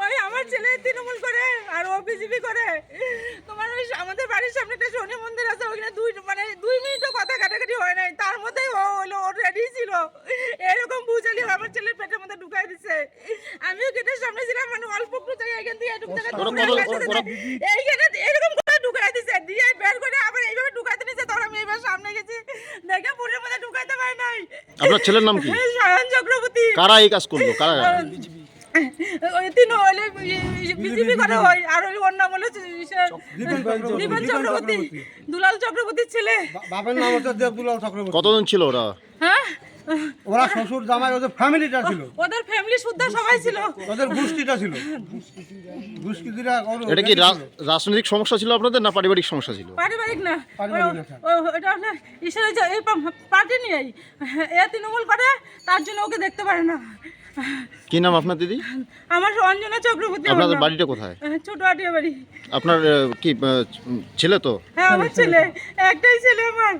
ওই আমার ছেলে তৃণমূল করে আর ও বিজেপি করে। তোমার ওই আমাদের বাড়ির সামনে একটা শনি মন্দির আছে, ওখানে 2 মিনিটও কথা কাটাকাটি হয় নাই, তার মধ্যেই ও হলো ও রেডি ছিল, এরকম বুঝালি আমার ছেলের পেটের মধ্যে ঢুকাই দিছে। আমিও গেটের সামনে ছিলাম, মানে অল্প একটু জায়গা এখান থেকে এটুকু জায়গা এইখানে এরকম করে ঢুকাই দিছে, দিয়ে বের করে আবার এইভাবে ঢুকাইতে নিছে। তখন আমি এইবার সামনে গেছি, দেখে পুরের মধ্যে ঢুকাইতে পারি নাই। আপনার ছেলের নাম কি? সায়ন চক্রবর্তী। কারা এই কাজ করলো? কারা? ওই তিন হলে বিজেপি করে হয়, আর ওর নাম হলো দীপন চক্রবর্তী, দুলাল চক্রবর্তীর ছেলে। বাপের নাম হচ্ছে দেবদুলাল চক্রবর্তী। কতজন ছিল ওরা? হ্যাঁ, ওরা শ্বশুর জামাই, ওদের ফ্যামিলিটা ছিল, ওদের ফ্যামিলি সুদ্ধা সবাই ছিল, ওদের গোষ্ঠীটা ছিল, দুষ্কৃতীরা। এটা কি রাজনৈতিক সমস্যা ছিল আপনাদের, না পারিবারিক সমস্যা ছিল? পারিবারিক না, পারিবারিক না, স্যার। এটা হলো ঈশ্বরের যে এই পার্টি নিয়েই এ তৃণমূল করে, তার জন্য ওকে দেখতে পারে না। কি নাম আপনার দিদি? আমার অঞ্জনা চক্রবর্তী। আপনাদের বাড়িটা কোথায়? ছোট আটিয়া বাড়ি। আপনার কি ছেলে তো? হ্যাঁ, আমার ছেলে, একটাই ছেলে আমার।